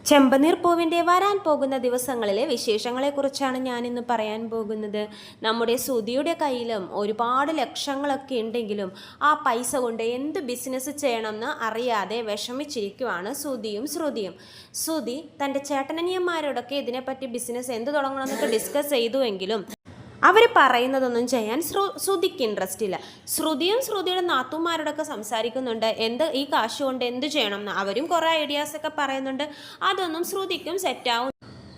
ചെമ്പനീർ പൂവിൻ്റെ വരാൻ പോകുന്ന ദിവസങ്ങളിലെ വിശേഷങ്ങളെക്കുറിച്ചാണ് ഞാനിന്ന് പറയാൻ പോകുന്നത്. നമ്മുടെ സുധിയുടെ കയ്യിലും ഒരുപാട് ലക്ഷങ്ങളൊക്കെ ഉണ്ടെങ്കിലും ആ പൈസ കൊണ്ട് എന്ത് ബിസിനസ് ചെയ്യണമെന്ന് അറിയാതെ വിഷമിച്ചിരിക്കുവാണ് സുധിയും ശ്രുതിയും. സുധി തൻ്റെ ചേട്ടനനിയന്മാരോടൊക്കെ ഇതിനെപ്പറ്റി ബിസിനസ് എന്ത് തുടങ്ങണമെന്നൊക്കെ ഡിസ്കസ് ചെയ്തുവെങ്കിലും അവർ പറയുന്നതൊന്നും ചെയ്യാൻ ശ്രുതിക്ക് ഇൻട്രസ്റ്റ് ഇല്ല. ശ്രുതിയും ശ്രുതിയുടെ നാത്തുമാരോടൊക്കെ സംസാരിക്കുന്നുണ്ട്, ഈ കാശ് കൊണ്ട് എന്ത് ചെയ്യണം എന്ന്. അവരും കുറേ ഐഡിയാസൊക്കെ പറയുന്നുണ്ട്. അതൊന്നും ശ്രുതിക്കും സെറ്റാവും.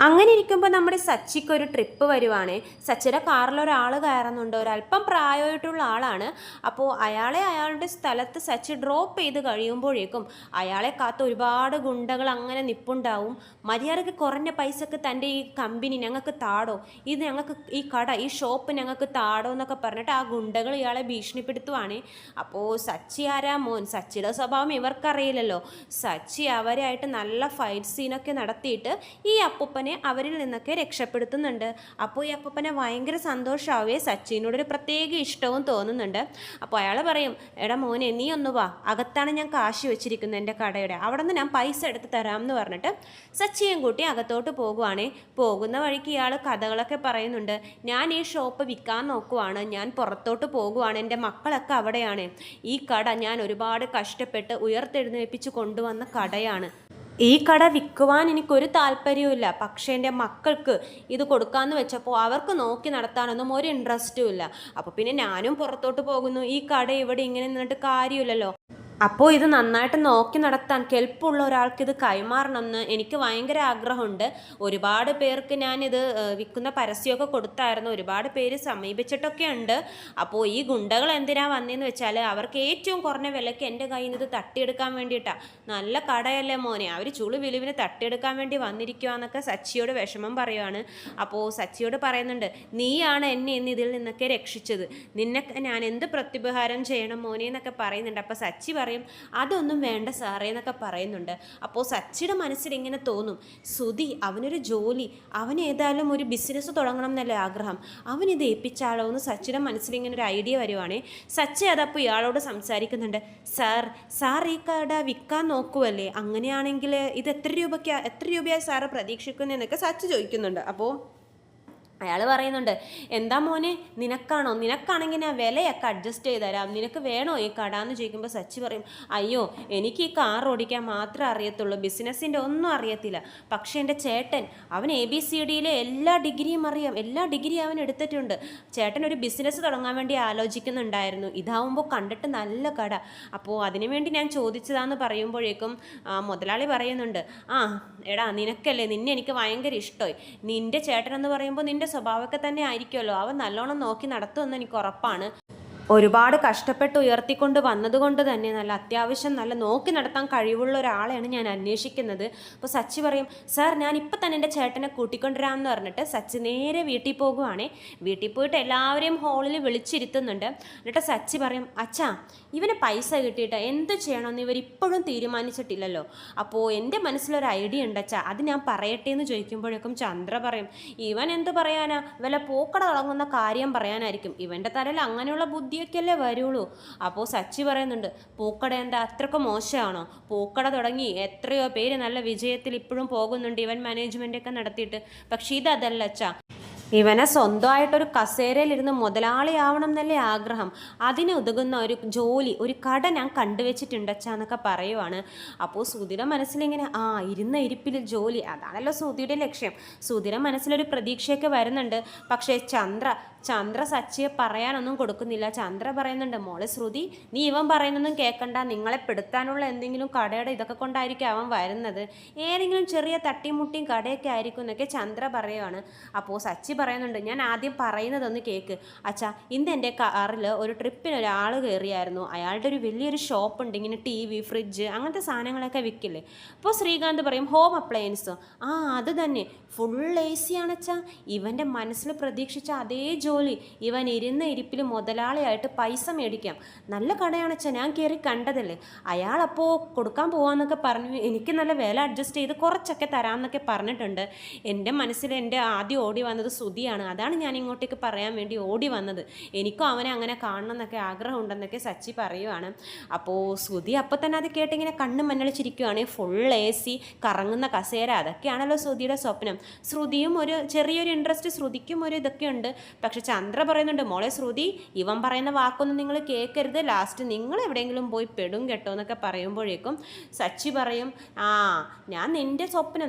അങ്ങനെ ഇരിക്കുമ്പോൾ നമ്മുടെ സച്ചിക്ക് ഒരു ട്രിപ്പ് വരുവാണ്. സച്ചിയുടെ കാറിൽ ഒരാൾ കയറുന്നുണ്ട്, ഒരല്പം പ്രായമായിട്ടുള്ള ആളാണ്. അപ്പോൾ അയാളുടെ സ്ഥലത്ത് സച്ചി ഡ്രോപ്പ് ചെയ്ത് കഴിയുമ്പോഴേക്കും അയാളെ കാത്ത് ഒരുപാട് ഗുണ്ടകൾ അങ്ങനെ നിപ്പുണ്ടാവും. മര്യാദയ്ക്ക് കുറഞ്ഞ പൈസക്ക് തൻ്റെ ഈ കമ്പനി ഞങ്ങൾക്ക് താടോ, ഇത് ഞങ്ങൾക്ക് ഈ കട ഈ ഷോപ്പ് ഞങ്ങൾക്ക് താടോ എന്നൊക്കെ പറഞ്ഞിട്ട് ആ ഗുണ്ടകൾ ഇയാളെ ഭീഷണിപ്പെടുത്തുവാണ്. അപ്പോൾ സച്ചി ആരാ മോൻ, സച്ചിയുടെ സ്വഭാവം ഇവർക്കറിയില്ലല്ലോ. സച്ചി അവരായിട്ട് നല്ല ഫൈറ്റ് സീനൊക്കെ നടത്തിയിട്ട് ഈ അപ്പൂപ്പനെ അവരിൽ നിന്നൊക്കെ രക്ഷപ്പെടുത്തുന്നുണ്ട്. അപ്പോൾ ഈ അപ്പൂപ്പനെ ഭയങ്കര സന്തോഷമാവേ, സച്ചിനോടൊരു പ്രത്യേക ഇഷ്ടവും തോന്നുന്നുണ്ട്. അപ്പോൾ അയാൾ പറയും, എടാ മോനെ നീ ഒന്ന് വാ, അകത്താണ് ഞാൻ കാശ് വെച്ചിരിക്കുന്നത് എൻ്റെ കടയുടെ, അവിടെ നിന്ന് ഞാൻ പൈസ എടുത്ത് തരാം എന്ന് പറഞ്ഞിട്ട് സച്ചിയും കൂട്ടി അകത്തോട്ട് പോകുവാണേ. പോകുന്ന വഴിക്ക് ഇയാൾ കഥകളൊക്കെ പറയുന്നുണ്ട്. ഞാൻ ഈ ഷോപ്പ് വിൽക്കാൻ നോക്കുവാണ്, ഞാൻ പുറത്തോട്ട് പോകുവാണ്, എൻ്റെ മക്കളൊക്കെ അവിടെയാണ്. ഈ കട ഞാൻ ഒരുപാട് കഷ്ടപ്പെട്ട് ഉയർത്തെഴുന്നേൽപ്പിച്ച് കൊണ്ടുവന്ന കടയാണ്. ഈ കട വിൽക്കുവാൻ എനിക്കൊരു താല്പര്യവുമില്ല. പക്ഷേ എൻ്റെ മക്കൾക്ക് ഇത് കൊടുക്കാമെന്ന് വെച്ചപ്പോൾ അവർക്ക് നോക്കി നടത്താനൊന്നും ഒരു ഇൻട്രസ്റ്റും ഇല്ല. അപ്പോൾ പിന്നെ ഞാനും പുറത്തോട്ട് പോകുന്നു. ഈ കട ഇവിടെ ഇങ്ങനെ നിന്നിട്ട് കാര്യമില്ലല്ലോ. അപ്പോൾ ഇത് നന്നായിട്ട് നോക്കി നടത്താൻ കെൽപ്പുള്ള ഒരാൾക്ക് ഇത് കൈമാറണമെന്ന് എനിക്ക് ഭയങ്കര ആഗ്രഹമുണ്ട്. ഒരുപാട് പേർക്ക് ഞാനിത് വിൽക്കുന്ന പരസ്യമൊക്കെ കൊടുത്തായിരുന്നു, ഒരുപാട് പേര് സമീപിച്ചിട്ടൊക്കെ ഉണ്ട്. അപ്പോൾ ഈ ഗുണ്ടകൾ എന്തിനാ വന്നതെന്ന് വെച്ചാൽ അവർക്ക് ഏറ്റവും കുറഞ്ഞ വിലയ്ക്ക് എൻ്റെ കയ്യിൽ നിന്ന് ഇത് തട്ടിയെടുക്കാൻ വേണ്ടിയിട്ടാണ്. നല്ല കടയല്ലേ മോനെ, അവർ ചുളു വിലുവിന് തട്ടിയെടുക്കാൻ വേണ്ടി വന്നിരിക്കുകയെന്നൊക്കെ സച്ചിയോട് വിഷമം പറയുവാണ്. അപ്പോൾ സച്ചിയോട് പറയുന്നുണ്ട്, നീയാണ് എന്നെ ഇന്ന് ഇതിൽ നിന്നൊക്കെ രക്ഷിച്ചത്, നിന്നെ ഞാൻ എന്ത് പ്രത്യുപഹാരം ചെയ്യണം മോനെ എന്നൊക്കെ പറയുന്നുണ്ട്. അപ്പോൾ സച്ചി പറയും, അതൊന്നും വേണ്ട സാറേ എന്നൊക്കെ പറയുന്നുണ്ട്. അപ്പോൾ സച്ചിയുടെ മനസ്സിൽ ഇങ്ങനെ തോന്നും, സുധി അവനൊരു ജോലി, അവൻ ഏതായാലും ഒരു ബിസിനസ് തുടങ്ങണം എന്നല്ലേ ആഗ്രഹം, അവനിത് ഏൽപ്പിച്ചാലോ എന്ന് സച്ചിയുടെ മനസ്സിൽ ഇങ്ങനെ ഒരു ഐഡിയ വരുവാണേ. സച്ചി അതപ്പോൾ ഇയാളോട് സംസാരിക്കുന്നുണ്ട്. സാർ ഈ കട വിൽക്കാൻ നോക്കുമല്ലേ, അങ്ങനെയാണെങ്കിൽ ഇത് എത്ര രൂപയാണ് സാറ് പ്രതീക്ഷിക്കുന്നതെന്നൊക്കെ സച്ചി ചോദിക്കുന്നുണ്ട്. അപ്പോൾ അയാൾ പറയുന്നുണ്ട്, എന്താ മോനെ നിനക്കാണെങ്കിൽ ഞാൻ വിലയൊക്കെ അഡ്ജസ്റ്റ് ചെയ്ത് തരാം, നിനക്ക് വേണോ ഈ കട എന്ന് ചോദിക്കുമ്പോൾ സച്ചി പറയും, അയ്യോ എനിക്ക് ഈ കാർ ഓടിക്കാൻ മാത്രമേ അറിയത്തുള്ളൂ, ബിസിനസ്സിൻ്റെ ഒന്നും അറിയത്തില്ല. പക്ഷേ എൻ്റെ ചേട്ടൻ അവൻ ABCDയിലെ എല്ലാ ഡിഗ്രിയും അറിയാം, എല്ലാ ഡിഗ്രിയും അവൻ എടുത്തിട്ടുണ്ട്. ചേട്ടൻ ഒരു ബിസിനസ് തുടങ്ങാൻ വേണ്ടി ആലോചിക്കുന്നുണ്ടായിരുന്നു, ഇതാവുമ്പോൾ കണ്ടിട്ട് നല്ല കട, അപ്പോൾ അതിനുവേണ്ടി ഞാൻ ചോദിച്ചതാന്ന് പറയുമ്പോഴേക്കും മുതലാളി പറയുന്നുണ്ട്, എടാ നിനക്കല്ലേ, നിന്നെ എനിക്ക് ഭയങ്കര ഇഷ്ടമായി, നിൻ്റെ ചേട്ടനെന്ന് പറയുമ്പോൾ നിൻ്റെ സ്വഭാവമൊക്കെ തന്നെ ആയിരിക്കുമല്ലോ, അവൻ നല്ലോണം നോക്കി നടത്തുമെന്ന് എനിക്ക് ഉറപ്പാണ്. ഒരുപാട് കഷ്ടപ്പെട്ട് ഉയർത്തിക്കൊണ്ട് വന്നതുകൊണ്ട് തന്നെ അത്യാവശ്യം നല്ല നോക്കി നടത്താൻ കഴിവുള്ള ഒരാളെയാണ് ഞാൻ അന്വേഷിക്കുന്നത്. അപ്പോൾ സച്ചി പറയും, സാർ ഞാൻ ഇപ്പം തന്നെ എൻ്റെ ചേട്ടനെ കൂട്ടിക്കൊണ്ടുവരാമെന്ന് പറഞ്ഞിട്ട് സച്ചി നേരെ വീട്ടിൽ പോകുവാണേ. വീട്ടിൽ പോയിട്ട് എല്ലാവരെയും ഹാളിൽ വിളിച്ചിരുത്തുന്നുണ്ട്. എന്നിട്ട് സച്ചി പറയും, അച്ഛാ ഇവന് പൈസ കിട്ടിയിട്ട് എന്ത് ചെയ്യണമെന്ന് ഇവരിപ്പോഴും തീരുമാനിച്ചിട്ടില്ലല്ലോ, അപ്പോൾ എൻ്റെ മനസ്സിലൊരു ഐഡിയ ഉണ്ട് അച്ഛാ, അത് ഞാൻ പറയട്ടെ എന്ന് ചോദിക്കുമ്പോഴേക്കും ചന്ദ്ര പറയും, ഇവൻ എന്ത് പറയാനാ, വല്ല പൂക്കട തുടങ്ങുന്ന കാര്യം പറയാനായിരിക്കും, ഇവൻ്റെ തലയിൽ അങ്ങനെയുള്ള ബുദ്ധിയൊക്കെയല്ലേ വരുള്ളൂ. അപ്പോൾ സച്ചി പറയുന്നുണ്ട്, പൂക്കട എന്താ അത്രയ്ക്ക് മോശമാണോ, പൂക്കട തുടങ്ങി എത്രയോ പേര് നല്ല വിജയത്തിൽ ഇപ്പോഴും പോകുന്നുണ്ട് ഇവൻ മാനേജ്മെൻ്റൊക്കെ നടത്തിയിട്ട്, പക്ഷേ ഇതല്ല അച്ഛാ, ഇവനെ സ്വന്തമായിട്ടൊരു കസേരയിലിരുന്ന് മുതലാളിയാവണം എന്നല്ലേ ആഗ്രഹം, അതിന് ഉതകുന്ന ഒരു ജോലി, ഒരു കട ഞാൻ കണ്ടുവച്ചിട്ടുണ്ട് അച്ഛാന്നൊക്കെ പറയുവാണ്. അപ്പോൾ സുധിയുടെ മനസ്സിലിങ്ങനെ ഇരുന്ന ഇരിപ്പിൽ ജോലി, അതാണല്ലോ സുധിയുടെ ലക്ഷ്യം. സുധിയുടെ മനസ്സിലൊരു പ്രതീക്ഷയൊക്കെ വരുന്നുണ്ട്. പക്ഷേ ചന്ദ്ര സച്ചിയെ പറയാനൊന്നും കൊടുക്കുന്നില്ല. ചന്ദ്ര പറയുന്നുണ്ട്, മോളെ ശ്രുതി നീ ഇവൻ പറയുന്നൊന്നും കേൾക്കണ്ട, നിങ്ങളെ പെടുത്താനുള്ള എന്തെങ്കിലും കടയുടെ ഇതൊക്കെ കൊണ്ടായിരിക്കും അവൻ വരുന്നത്, ഏതെങ്കിലും ചെറിയ തട്ടിമുട്ടിയും കടയൊക്കെ ആയിരിക്കും എന്നൊക്കെ ചന്ദ്ര പറയുവാണ്. അപ്പോൾ സച്ചി പറയുന്നുണ്ട്, ഞാൻ ആദ്യം പറയുന്നതൊന്ന് കേൾക്ക് അച്ഛാ, ഇന്ന് എൻ്റെ കാറിൽ ഒരു ട്രിപ്പിന് ഒരാൾ കയറിയായിരുന്നു, അയാളുടെ ഒരു വലിയൊരു ഷോപ്പുണ്ട്, ഇങ്ങനെ TV ഫ്രിഡ്ജ് അങ്ങനത്തെ സാധനങ്ങളൊക്കെ വിൽക്കില്ലേ. അപ്പോൾ ശ്രീകാന്ത് പറയും, ഹോം അപ്ലയൻസോ, അത് തന്നെ, ഫുൾ AC ആണച്ചാ, ഇവൻ്റെ മനസ്സിൽ പ്രതീക്ഷിച്ച അതേ ജോലി, ഇവൻ ഇരുന്ന ഇരിപ്പിൽ മുതലാളിയായിട്ട് പൈസ മേടിക്കാം, നല്ല കടയാണച്ചാ, ഞാൻ കയറി കണ്ടതല്ലേ. അയാളപ്പോൾ കൊടുക്കാൻ പോവാന്നൊക്കെ പറഞ്ഞു, എനിക്ക് നല്ല വില അഡ്ജസ്റ്റ് ചെയ്ത് കുറച്ചൊക്കെ തരാമെന്നൊക്കെ പറഞ്ഞിട്ടുണ്ട്. എൻ്റെ മനസ്സിൽ എൻ്റെ ആദ്യം ഓടി വന്നത് ശ്രുതിയാണ്. അതാണ് ഞാൻ ഇങ്ങോട്ടേക്ക് പറയാൻ വേണ്ടി ഓടി വന്നത്. എനിക്കും അവനെ അങ്ങനെ കാണണം എന്നൊക്കെ ആഗ്രഹം ഉണ്ടെന്നൊക്കെ സച്ചി പറയുവാണ്. അപ്പോൾ ശ്രുതി അപ്പോൾ തന്നെ അത് കേട്ടിങ്ങനെ കണ്ണ് മഞ്ഞളിച്ചിരിക്കുകയാണ്. ഫുൾ AC, കറങ്ങുന്ന കസേര, അതൊക്കെയാണല്ലോ ശ്രുതിയുടെ സ്വപ്നം. ശ്രുതിയും ഒരു ചെറിയൊരു ഇൻട്രസ്റ്റ്, ശ്രുതിക്കും ഒരു ഇതൊക്കെ ഉണ്ട്. പക്ഷെ ചന്ദ്ര പറയുന്നുണ്ട്, മോളെ ശ്രുതി, ഇവൻ പറയുന്ന വാക്കൊന്നും നിങ്ങൾ കേൾക്കരുത്, ലാസ്റ്റ് നിങ്ങൾ എവിടെയെങ്കിലും പോയി പെടും കേട്ടോ എന്നൊക്കെ പറയുമ്പോഴേക്കും സച്ചി പറയും, ഞാൻ നിൻ്റെ സ്വപ്നം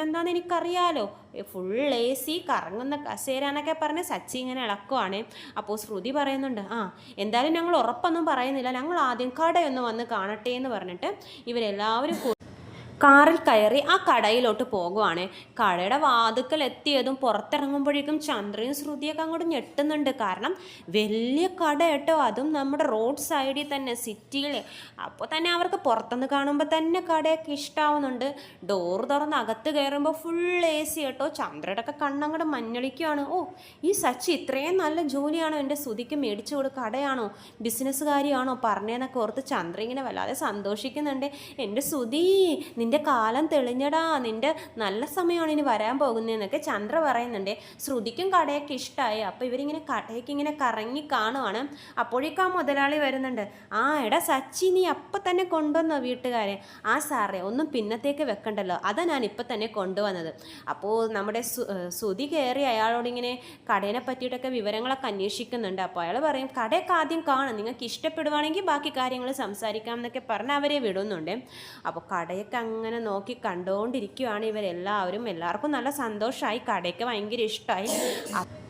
എന്താണെന്ന് എനിക്കറിയാലോ, ഫുൾ AC, കറങ്ങുന്ന കസേര എന്നൊക്കെ പറഞ്ഞ് സച്ചി ഇങ്ങനെ ഇളക്കുവാണ്. അപ്പോൾ ശ്രുതി പറയുന്നുണ്ട്, എന്തായാലും ഞങ്ങൾ ഉറപ്പൊന്നും പറയുന്നില്ല, ഞങ്ങൾ ആദ്യം കടയൊന്ന് വന്ന് കാണട്ടെ എന്ന് പറഞ്ഞിട്ട് ഇവരെല്ലാവരും കാറിൽ കയറി ആ കടയിലോട്ട് പോകുവാണ്. കടയുടെ വാതുക്കൽ എത്തിയതും പുറത്തിറങ്ങുമ്പോഴേക്കും ചന്ദ്രയും ശ്രുതിയൊക്കെ അങ്ങോട്ട് ഞെട്ടുന്നുണ്ട്. കാരണം വലിയ കട കേട്ടോ, അതും നമ്മുടെ റോഡ് സൈഡിൽ തന്നെ, സിറ്റിയിൽ. അപ്പോൾ തന്നെ അവർക്ക് പുറത്തുനിന്ന് കാണുമ്പോൾ തന്നെ കടയൊക്കെ ഇഷ്ടമാവുന്നുണ്ട്. ഡോർ തുറന്ന് അകത്ത് കയറുമ്പോൾ ഫുൾ AC കേട്ടോ. ചന്ദ്രയുടെ ഒക്കെ കണ്ണങ്ങോട്ട് മഞ്ഞളിക്കുകയാണ്. ഈ സച്ചി ഇത്രയും നല്ല ജോലിയാണോ എൻ്റെ ശ്രുതിക്ക് മേടിച്ചു കൊടുക്കുക, കടയാണോ, ബിസിനസ്സുകാരിയാണോ പറഞ്ഞതെന്നൊക്കെ ഓർത്ത് ചന്ദ്ര ഇങ്ങനെ വല്ലാതെ സന്തോഷിക്കുന്നുണ്ട്. എൻ്റെ ശ്രുതി, നിൻ്റെ കാലം തെളിഞ്ഞടാ, നിൻ്റെ നല്ല സമയമാണ് ഇനി വരാൻ പോകുന്നതെന്നൊക്കെ ചന്ദ്ര പറയുന്നുണ്ട്. ശ്രുതിക്കും കടയൊക്കെ ഇഷ്ടമായി. അപ്പോൾ ഇവരിങ്ങനെ കടയൊക്കെ ഇങ്ങനെ കറങ്ങി കാണുവാണ്. അപ്പോഴേക്കും ആ മുതലാളി വരുന്നുണ്ട്. എടാ സച്ചി, നീ അപ്പം തന്നെ കൊണ്ടുവന്നോ വീട്ടുകാരെ? സാറേ, ഒന്നും പിന്നത്തേക്ക് വെക്കണ്ടല്ലോ, അതാ ഞാൻ ഇപ്പം തന്നെ കൊണ്ടുവന്നത്. അപ്പോൾ നമ്മുടെ ശ്രുതി കയറി അയാളോട് ഇങ്ങനെ കടേനെ പറ്റിയിട്ടൊക്കെ വിവരങ്ങളൊക്കെ അന്വേഷിക്കുന്നുണ്ട്. അപ്പോൾ അയാൾ പറയും, കടയൊക്കെ ആദ്യം കാണും, നിങ്ങൾക്ക് ഇഷ്ടപ്പെടുവാണെങ്കിൽ ബാക്കി കാര്യങ്ങൾ സംസാരിക്കാം എന്നൊക്കെ പറഞ്ഞ് അവരെ വിടുന്നുണ്ട്. അപ്പോൾ കടയൊക്കെ അങ്ങനെ നോക്കി കണ്ടുകൊണ്ടിരിക്കുകയാണ് ഇവരെല്ലാവരും. എല്ലാവർക്കും നല്ല സന്തോഷമായി, കടയ്ക്ക് ഭയങ്കര ഇഷ്ടമായി.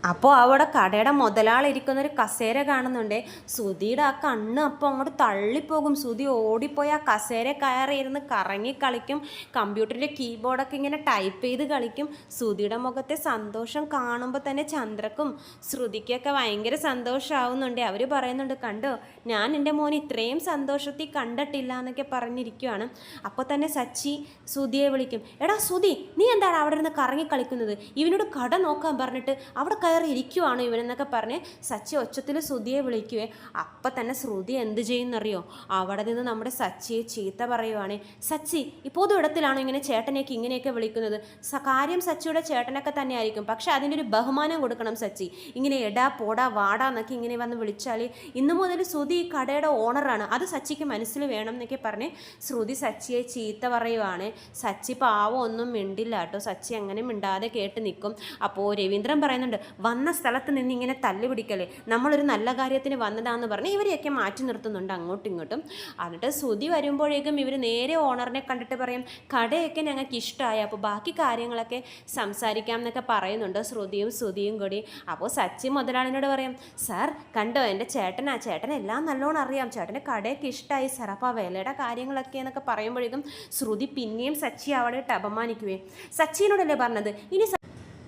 അപ്പോൾ അവിടെ കടയുടെ മുതലാളി ഇരിക്കുന്നൊരു കസേര കാണുന്നുണ്ട്. ശ്രുതിയുടെ ആ കണ്ണ് അപ്പോൾ അങ്ങോട്ട് തള്ളിപ്പോകും. ശ്രുതി ഓടിപ്പോയി ആ കസേര കയറിയിരുന്ന് കറങ്ങി കളിക്കും. കമ്പ്യൂട്ടറിൻ്റെ കീബോർഡൊക്കെ ഇങ്ങനെ ടൈപ്പ് ചെയ്ത് കളിക്കും. ശ്രുതിയുടെ മുഖത്തെ സന്തോഷം കാണുമ്പോൾ തന്നെ ചന്ദ്രക്കും ശ്രുതിക്കൊക്കെ ഭയങ്കര സന്തോഷമാവുന്നുണ്ട്. അവർ പറയുന്നുണ്ട്, കണ്ടോ, ഞാൻ എൻ്റെ മോൻ ഇത്രയും സന്തോഷത്തിൽ കണ്ടിട്ടില്ല എന്നൊക്കെ പറഞ്ഞിരിക്കുകയാണ്. അപ്പോൾ തന്നെ സച്ചി ശ്രുതിയെ വിളിക്കും. എടാ ശ്രുതി, നീ എന്താണ് അവിടെ നിന്ന് കറങ്ങി കളിക്കുന്നത്? ഇവനോട് കട നോക്കാൻ പറഞ്ഞിട്ട് അവിടെ കയറി ഇരിക്കുവാണ് ഇവനെന്നൊക്കെ പറഞ്ഞ് സച്ചി ഒച്ചത്തിൽ ശ്രുതിയെ വിളിക്കുവേ. അപ്പം തന്നെ ശ്രുതി എന്ത് ചെയ്യുന്നറിയോ? അവിടെ നിന്ന് നമ്മുടെ സച്ചിയെ ചീത്ത പറയുവാണ്. സച്ചി, ഇപ്പോൾ ഇടത്തിലാണോ ഇങ്ങനെ ചേട്ടനേക്ക് ഇങ്ങനെയൊക്കെ വിളിക്കുന്നത്? കാര്യം സച്ചിയുടെ ചേട്ടനൊക്കെ തന്നെ ആയിരിക്കും, പക്ഷെ അതിൻ്റെ ഒരു ബഹുമാനം കൊടുക്കണം സച്ചി. ഇങ്ങനെ എടാ പോടാ വാടാ എന്നൊക്കെ ഇങ്ങനെ വന്ന് വിളിച്ചാൽ ഇന്നു മുതൽ ശ്രുതി ഈ കടയുടെ ഓണറാണ്, അത് സച്ചിക്ക് മനസ്സിൽ വേണം എന്നൊക്കെ പറഞ്ഞ് ശ്രുതി സച്ചിയെ ചീത്ത പറയുവാണ്. സച്ചി പാവം ഒന്നും മിണ്ടില്ല കേട്ടോ. സച്ചി അങ്ങനെ മിണ്ടാതെ കേട്ട് നിൽക്കും. അപ്പോൾ രവീന്ദ്രൻ പറയുന്നുണ്ട്, വന്ന സ്ഥലത്ത് നിന്ന് ഇങ്ങനെ തല്ലു പിടിക്കല്ലേ, നമ്മളൊരു നല്ല കാര്യത്തിന് വന്നതാണെന്ന് പറഞ്ഞ് ഇവരെയൊക്കെ മാറ്റി നിർത്തുന്നുണ്ട് അങ്ങോട്ടും ഇങ്ങോട്ടും. എന്നിട്ട് ശ്രുതി വരുമ്പോഴേക്കും ഇവർ നേരെ ഓണറിനെ കണ്ടിട്ട് പറയും, കടയൊക്കെ ഞങ്ങൾക്ക് ഇഷ്ടമായി, അപ്പോൾ ബാക്കി കാര്യങ്ങളൊക്കെ സംസാരിക്കാം എന്നൊക്കെ പറയുന്നുണ്ട് ശ്രുതിയും കൂടി. അപ്പോൾ സച്ചി മുതലാളിനോട് പറയും, സാർ കണ്ടോ, എൻ്റെ ചേട്ടനെല്ലാം നല്ലോണം അറിയാം, ചേട്ടൻ്റെ കടയൊക്കെ ഇഷ്ടമായി സാർ, അപ്പോൾ ആ വിലയുടെ കാര്യങ്ങളൊക്കെ എന്നൊക്കെ പറയുമ്പോഴേക്കും ശ്രുതി പിന്നെയും സച്ചി അവിടെ ഇട്ട് അപമാനിക്കുകയും, സച്ചിനോടല്ലേ പറഞ്ഞത്, ഇനി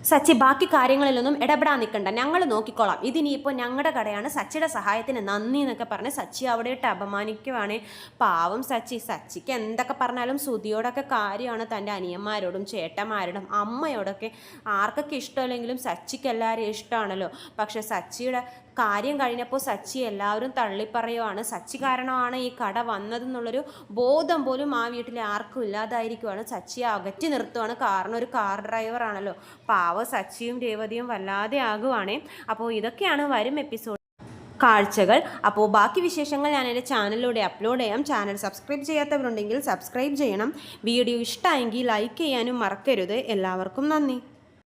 സച്ചി ബാക്കി കാര്യങ്ങളിലൊന്നും ഇടപെടാൻ നിൽക്കണ്ട, ഞങ്ങൾ നോക്കിക്കോളാം, ഇതിനിപ്പോൾ ഞങ്ങളുടെ കടയാണ്, സച്ചിയുടെ സഹായത്തിന് നന്ദി എന്നൊക്കെ പറഞ്ഞ് സച്ചി അവിടെ ഇട്ട് അപമാനിക്കുവാണ്. പാവം സച്ചിക്ക് എന്തൊക്കെ പറഞ്ഞാലും ശ്രുതിയോടൊക്കെ കാര്യമാണ്, തൻ്റെ അനിയന്മാരോടും ചേട്ടന്മാരോടും അമ്മയോടൊക്കെ ആർക്കൊക്കെ ഇഷ്ടമല്ലെങ്കിലും സച്ചിക്ക് എല്ലാവരും ഇഷ്ടമാണല്ലോ. പക്ഷേ സച്ചിയുടെ കാര്യം കഴിഞ്ഞപ്പോൾ സച്ചി എല്ലാവരും തള്ളിപ്പറയുവാണ്. സച്ചി കാരണമാണ് ഈ കട വന്നതെന്നുള്ളൊരു ബോധം പോലും ആ വീട്ടിലെ ആർക്കും ഇല്ലാതായിരിക്കുവാണ്. സച്ചിയെ അകറ്റി നിർത്തുവാണ്, കാരണം ഒരു കാർ ഡ്രൈവറാണല്ലോ. പാവ സച്ചിയും രേവതിയും വല്ലാതെ ആകുവാണേ. അപ്പോൾ ഇതൊക്കെയാണ് വരും എപ്പിസോഡ് കാഴ്ചകൾ. അപ്പോൾ ബാക്കി വിശേഷങ്ങൾ ഞാൻ എൻ്റെ ചാനലിലൂടെ അപ്ലോഡ് ചെയ്യാം. ചാനൽ സബ്സ്ക്രൈബ് ചെയ്യാത്തവരുണ്ടെങ്കിൽ സബ്സ്ക്രൈബ് ചെയ്യണം. വീഡിയോ ഇഷ്ടമായെങ്കിൽ ലൈക്ക് ചെയ്യാനും മറക്കരുത്. എല്ലാവർക്കും നന്ദി.